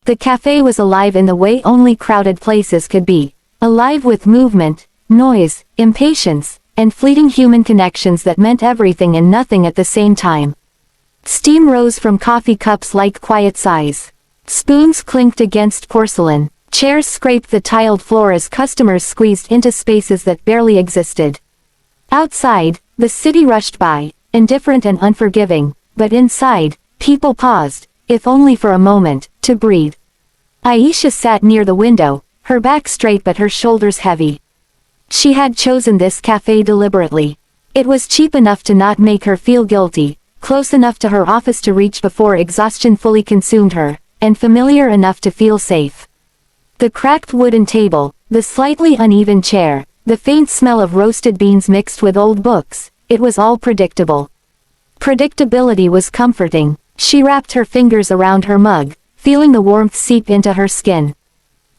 The cafe was alive in the way only crowded places could be. Alive with movement, noise, impatience, and fleeting human connections that meant everything and nothing at the same time. Steam rose from coffee cups like quiet sighs. Spoons clinked against porcelain. Chairs scraped the tiled floor as customers squeezed into spaces that barely existed. Outside, the city rushed by, indifferent and unforgiving, but inside, people paused, if only for a moment, to breathe. Ayesha sat near the window, her back straight but her shoulders heavy. She had chosen this cafe deliberately. It was cheap enough to not make her feel guilty, close enough to her office to reach before exhaustion fully consumed her, and familiar enough to feel safe. The cracked wooden table, the slightly uneven chair, the faint smell of roasted beans mixed with old books, it was all predictable. Predictability was comforting. She wrapped her fingers around her mug, feeling the warmth seep into her skin.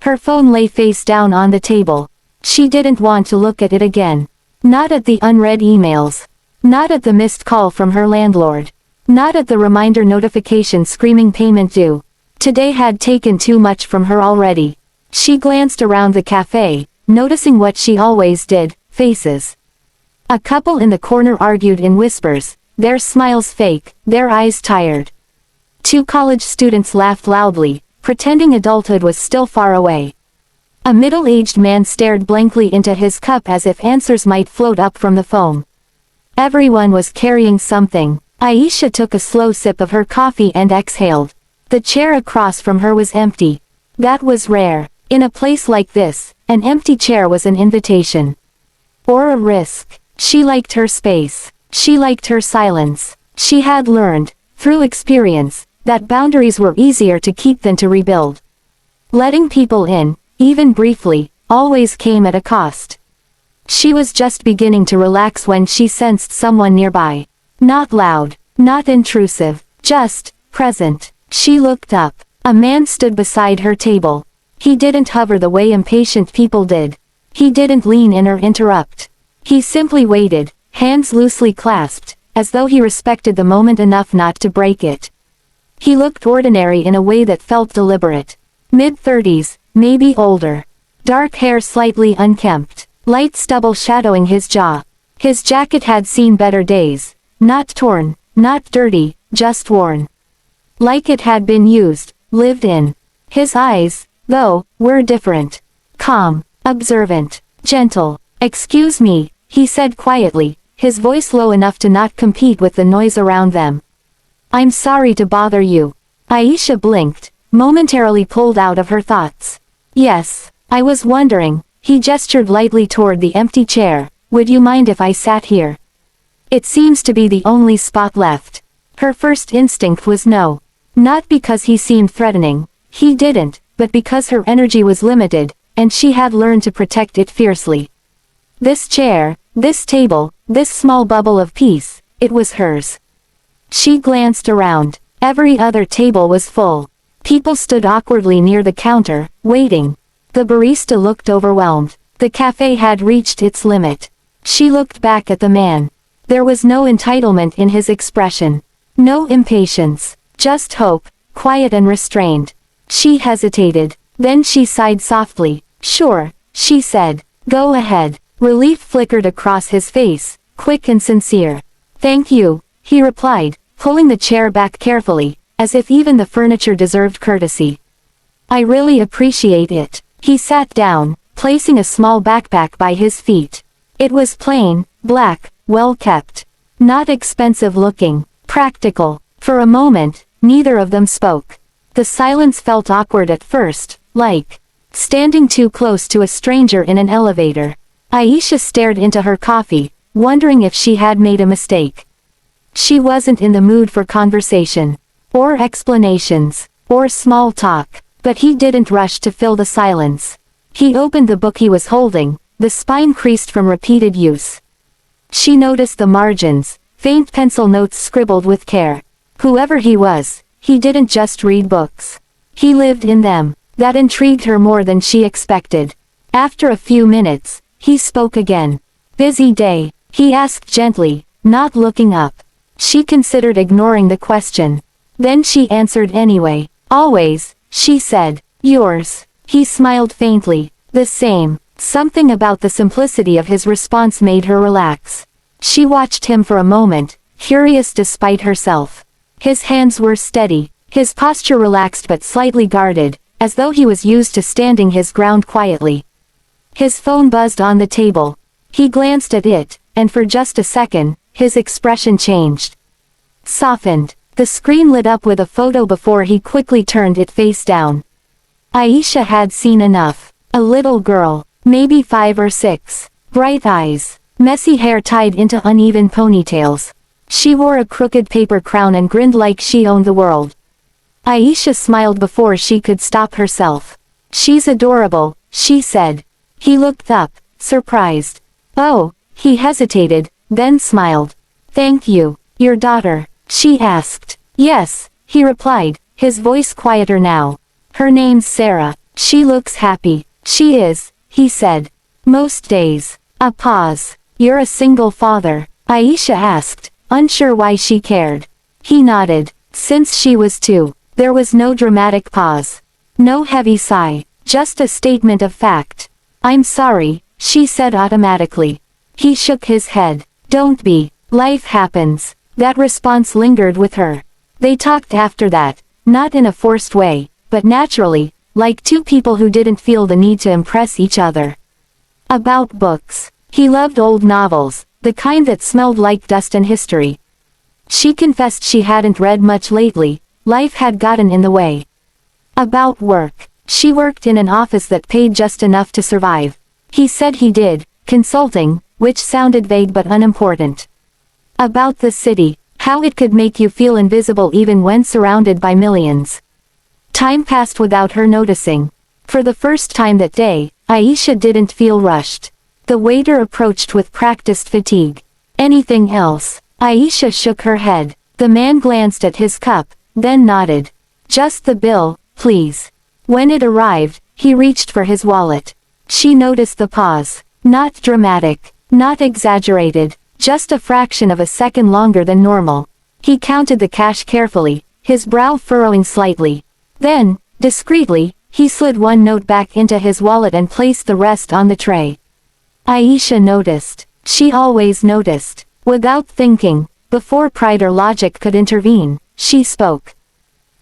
Her phone lay face down on the table. She didn't want to look at it again. Not at the unread emails. Not at the missed call from her landlord. Not at the reminder notification screaming payment due. Today had taken too much from her already. She glanced around the cafe, noticing what she always did, faces. A couple in the corner argued in whispers, their smiles fake, their eyes tired. Two college students laughed loudly, pretending adulthood was still far away. A middle-aged man stared blankly into his cup as if answers might float up from the foam. Everyone was carrying something. Ayesha took a slow sip of her coffee and exhaled. The chair across from her was empty. That was rare. In a place like this, an empty chair was an invitation. Or a risk. She liked her space. She liked her silence. She had learned, through experience, that boundaries were easier to keep than to rebuild. Letting people in, even briefly, always came at a cost. She was just beginning to relax when she sensed someone nearby. Not loud, not intrusive, just present. She looked up. A man stood beside her table. He didn't hover the way impatient people did. He didn't lean in or interrupt. He simply waited, hands loosely clasped, as though he respected the moment enough not to break it. He looked ordinary in a way that felt deliberate. Mid-30s, maybe older. Dark hair slightly unkempt. Light stubble shadowing his jaw. His jacket had seen better days. Not torn, not dirty, just worn. Like it had been used, lived in. His eyes, though, were different. Calm, observant, gentle. "Excuse me," he said quietly, his voice low enough to not compete with the noise around them. "I'm sorry to bother you." Ayesha blinked, momentarily pulled out of her thoughts. "Yes, I was wondering." He gestured lightly toward the empty chair. "Would you mind if I sat here? It seems to be the only spot left." Her first instinct was no. Not because he seemed threatening. He didn't, but because her energy was limited, and she had learned to protect it fiercely. This chair, this table, this small bubble of peace, it was hers. She glanced around. Every other table was full. People stood awkwardly near the counter, waiting. The barista looked overwhelmed. The cafe had reached its limit. She looked back at the man. There was no entitlement in his expression. No impatience. Just hope, quiet and restrained. She hesitated. Then she sighed softly. "Sure," she said. "Go ahead." Relief flickered across his face, quick and sincere. "Thank you," he replied, pulling the chair back carefully, as if even the furniture deserved courtesy. "I really appreciate it." He sat down, placing a small backpack by his feet. It was plain, black, well kept. Not expensive looking, practical. For a moment, neither of them spoke. The silence felt awkward at first, like standing too close to a stranger in an elevator. Ayesha stared into her coffee, wondering if she had made a mistake. She wasn't in the mood for conversation, or explanations, or small talk. But he didn't rush to fill the silence. He opened the book he was holding, the spine creased from repeated use. She noticed the margins, faint pencil notes scribbled with care. Whoever he was, he didn't just read books. He lived in them. That intrigued her more than she expected. After a few minutes, he spoke again. "Busy day?" he asked gently, not looking up. She considered ignoring the question. Then she answered anyway. "Always." she said. Yours. He smiled faintly. The same. Something about the simplicity of his response made her relax. She watched him for a moment, curious despite herself. His hands were steady, his posture relaxed but slightly guarded, as though he was used to standing his ground quietly. His phone buzzed on the table. He glanced at it, and for just a second, his expression changed. Softened. The screen lit up with a photo before he quickly turned it face down. Ayesha had seen enough. A little girl, maybe 5 or 6. Bright eyes. Messy hair tied into uneven ponytails. She wore a crooked paper crown and grinned like she owned the world. Ayesha smiled before she could stop herself. She's adorable, she said. He looked up, surprised. Oh, he hesitated, then smiled. Thank you. Your daughter? She asked. Yes, he replied, his voice quieter now. Her name's Sarah. She looks happy. She is, he said. Most days. A pause. You're a single father? Ayesha asked, unsure why she cared. He nodded. Since she was 2. There was no dramatic pause. No heavy sigh. Just a statement of fact. I'm sorry, she said automatically. He shook his head. Don't be. Life happens. That response lingered with her. They talked after that, not in a forced way, but naturally, like 2 people who didn't feel the need to impress each other. About books. He loved old novels, the kind that smelled like dust and history. She confessed she hadn't read much lately, life had gotten in the way. About work. She worked in an office that paid just enough to survive. He said he did, consulting, which sounded vague but unimportant. About the city, how it could make you feel invisible even when surrounded by millions. Time passed without her noticing. For the first time that day, Ayesha didn't feel rushed. The waiter approached with practiced fatigue. Anything else? Ayesha shook her head. The man glanced at his cup, then nodded. Just the bill, please. When it arrived, he reached for his wallet. She noticed the pause. Not dramatic, not exaggerated, just a fraction of a second longer than normal. He counted the cash carefully, his brow furrowing slightly. Then, discreetly, he slid 1 note back into his wallet and placed the rest on the tray. Ayesha noticed. She always noticed. Without thinking, before pride or logic could intervene, she spoke.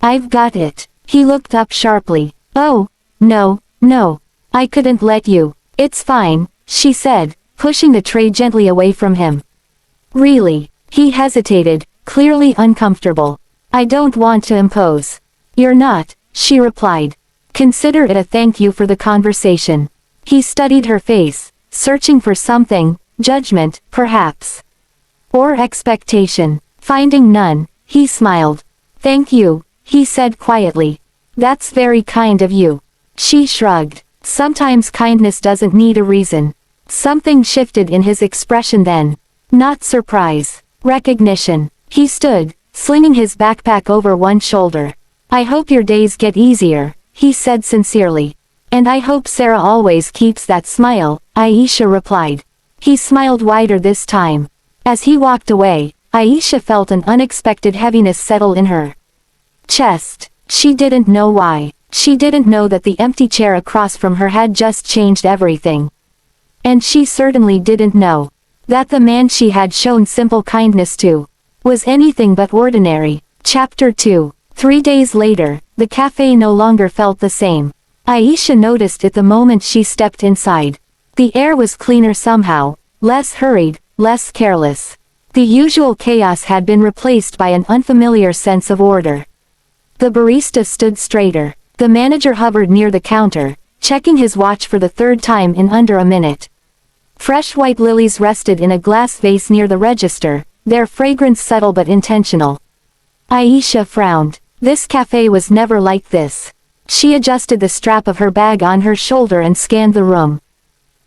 I've got it. He looked up sharply. Oh, no, no. I couldn't let you. It's fine, she said, pushing the tray gently away from him. Really? He hesitated, clearly uncomfortable. I don't want to impose. You're not, she replied. Consider it a thank you for the conversation. He studied her face, searching for something, judgment, perhaps. Or expectation. Finding none, he smiled. Thank you, he said quietly. That's very kind of you. She shrugged. Sometimes kindness doesn't need a reason. Something shifted in his expression then. Not surprise. Recognition. He stood, slinging his backpack over one shoulder. I hope your days get easier, he said sincerely. And I hope Sarah always keeps that smile, Ayesha replied. He smiled wider this time. As he walked away, Ayesha felt an unexpected heaviness settle in her chest. She didn't know why. She didn't know that the empty chair across from her had just changed everything. And she certainly didn't know that the man she had shown simple kindness to was anything but ordinary. Chapter 2. 3 days later, the cafe no longer felt the same. Ayesha noticed it the moment she stepped inside. The air was cleaner somehow, less hurried, less careless. The usual chaos had been replaced by an unfamiliar sense of order. The barista stood straighter. The manager hovered near the counter, checking his watch for the 3rd time in under a minute. Fresh white lilies rested in a glass vase near the register, their fragrance subtle but intentional. Ayesha frowned. This cafe was never like this. She adjusted the strap of her bag on her shoulder and scanned the room.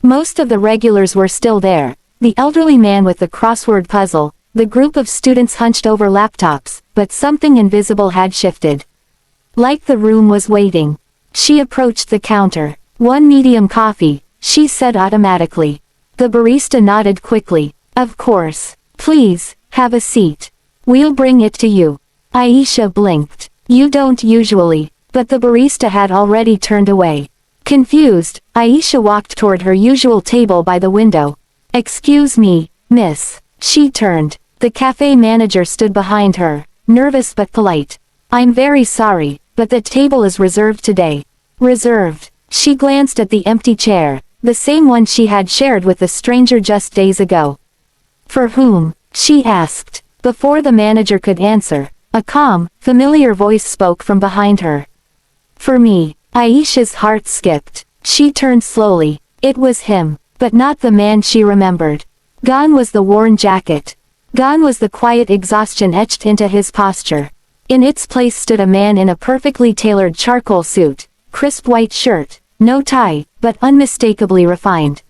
Most of the regulars were still there. The elderly man with the crossword puzzle, the group of students hunched over laptops, but something invisible had shifted. Like the room was waiting. She approached the counter. 1 medium coffee, she said automatically. The barista nodded quickly. Of course. Please, have a seat. We'll bring it to you. Ayesha blinked. You don't usually. But the barista had already turned away. Confused, Ayesha walked toward her usual table by the window. "Excuse me, miss." She turned. The cafe manager stood behind her, nervous but polite. "I'm very sorry, but the table is reserved today." Reserved. She glanced at the empty chair, the same one she had shared with the stranger just days ago. "For whom?" she asked. Before the manager could answer, a calm, familiar voice spoke from behind her. "For me." Ayesha's heart skipped. She turned slowly. It was him, but not the man she remembered. Gone was the worn jacket. Gone was the quiet exhaustion etched into his posture. In its place stood a man in a perfectly tailored charcoal suit, crisp white shirt, no tie, but unmistakably refined.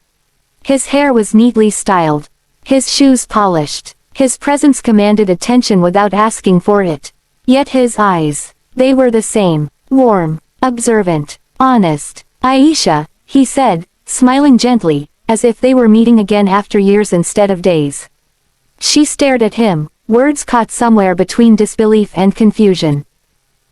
His hair was neatly styled. His shoes polished. His presence commanded attention without asking for it. Yet his eyes, they were the same, warm, observant, honest. "Ayesha," he said, smiling gently, as if they were meeting again after years instead of days. She stared at him, words caught somewhere between disbelief and confusion.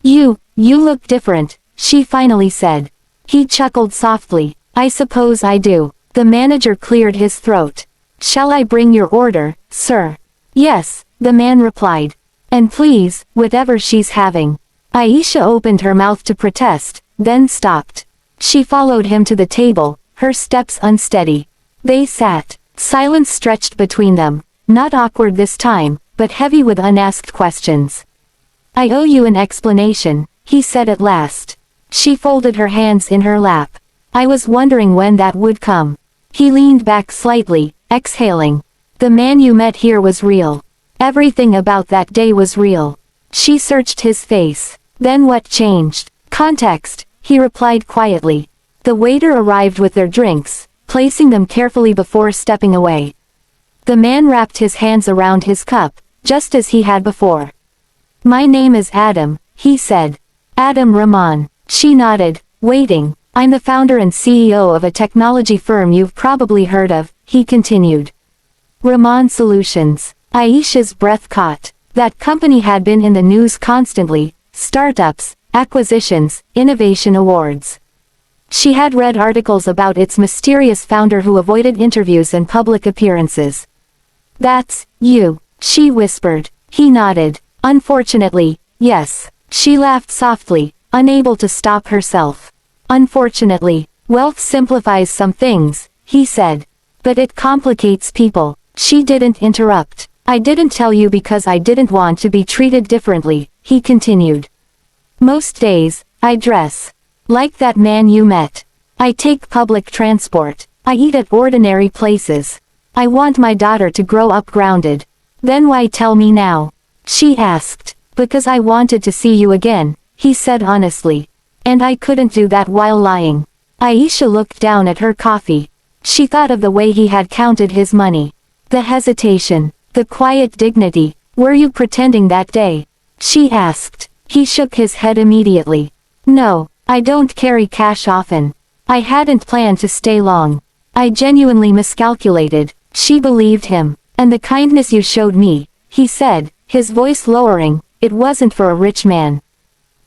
You look different," she finally said. He chuckled softly. "I suppose I do." The manager cleared his throat. "Shall I bring your order, sir?" "Yes," the man replied. "And please, whatever she's having." Ayesha opened her mouth to protest, then stopped. She followed him to the table, her steps unsteady. They sat. Silence stretched between them, not awkward this time, but heavy with unasked questions. "I owe you an explanation," he said at last. She folded her hands in her lap. "I was wondering when that would come." He leaned back slightly, exhaling. "The man you met here was real. Everything about that day was real." She searched his face. "Then what changed?" "Context," he replied quietly. The waiter arrived with their drinks, placing them carefully before stepping away. The man wrapped his hands around his cup, just as he had before. "My name is Adam," he said. "Adam Rahman." She nodded, waiting. "I'm the founder and CEO of a technology firm you've probably heard of," he continued. "Rahman Solutions." Ayesha's breath caught. That company had been in the news constantly, startups, acquisitions, innovation awards. She had read articles about its mysterious founder who avoided interviews and public appearances. "That's you," she whispered. He nodded. "Unfortunately, yes." She laughed softly, unable to stop herself. "Unfortunately, wealth simplifies some things," he said. "But it complicates people." She didn't interrupt. "I didn't tell you because I didn't want to be treated differently," he continued. "Most days, I dress like that man you met. I take public transport. I eat at ordinary places. I want my daughter to grow up grounded." "Then why tell me now?" she asked. "Because I wanted to see you again," he said honestly. "And I couldn't do that while lying." Ayesha looked down at her coffee. She thought of the way he had counted his money. The hesitation. The quiet dignity. "Were you pretending that day?" she asked. He shook his head immediately. "No, I don't carry cash often. I hadn't planned to stay long. I genuinely miscalculated." She believed him. "And the kindness you showed me," he said, his voice lowering, "it wasn't for a rich man.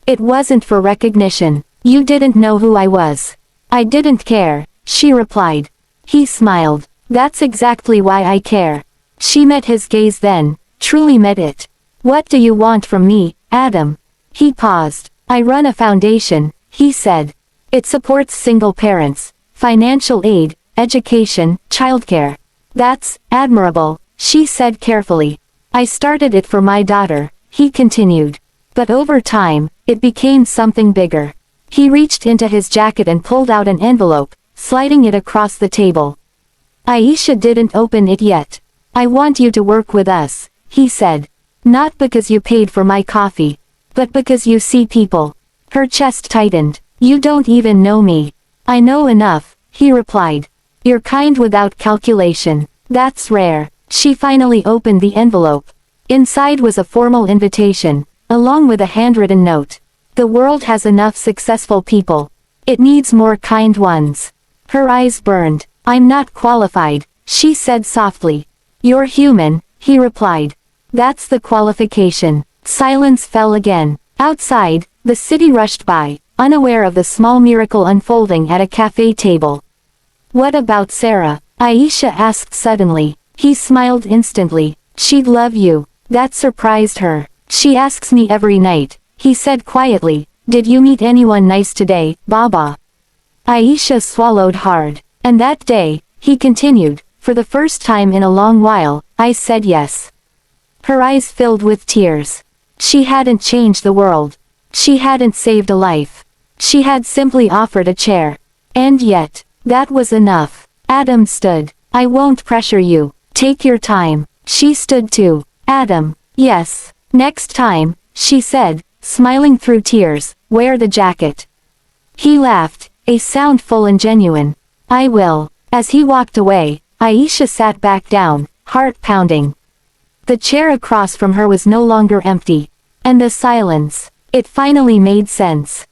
It wasn't for recognition. You didn't know who I was." "I didn't care," she replied. He smiled. "That's exactly why I care." She met his gaze then, truly met it. "What do you want from me, Adam?" He paused. "I run a foundation," he said. "It supports single parents, financial aid, education, childcare." "That's admirable," she said carefully. "I started it for my daughter," he continued. "But over time, it became something bigger." He reached into his jacket and pulled out an envelope, sliding it across the table. Ayesha didn't open it yet. "I want you to work with us," he said. "Not because you paid for my coffee, but because you see people." Her chest tightened. "You don't even know me." "I know enough," he replied. "You're kind without calculation. That's rare." She finally opened the envelope. Inside was a formal invitation, along with a handwritten note. "The world has enough successful people. It needs more kind ones." Her eyes burned. "I'm not qualified," she said softly. "You're human," he replied. "That's the qualification." Silence fell again. Outside, The city rushed by, unaware of the small miracle unfolding at a cafe table. What about Sarah? Ayesha asked suddenly. He smiled instantly. She'd love you. That surprised her. She asks me every night, he said quietly. Did you meet anyone nice today, Baba? Ayesha swallowed hard. And that day, he continued, for the first time in a long while, I said yes. Her eyes filled with tears. She hadn't changed the world. She hadn't saved a life. She had simply offered a chair. And yet, that was enough. Adam stood. I won't pressure you. Take your time. She stood too. Adam. Yes. Next time, she said, smiling through tears, wear the jacket. He laughed, a sound full and genuine. I will. As he walked away, Ayesha sat back down, heart pounding. The chair across from her was no longer empty. And the silence. It finally made sense.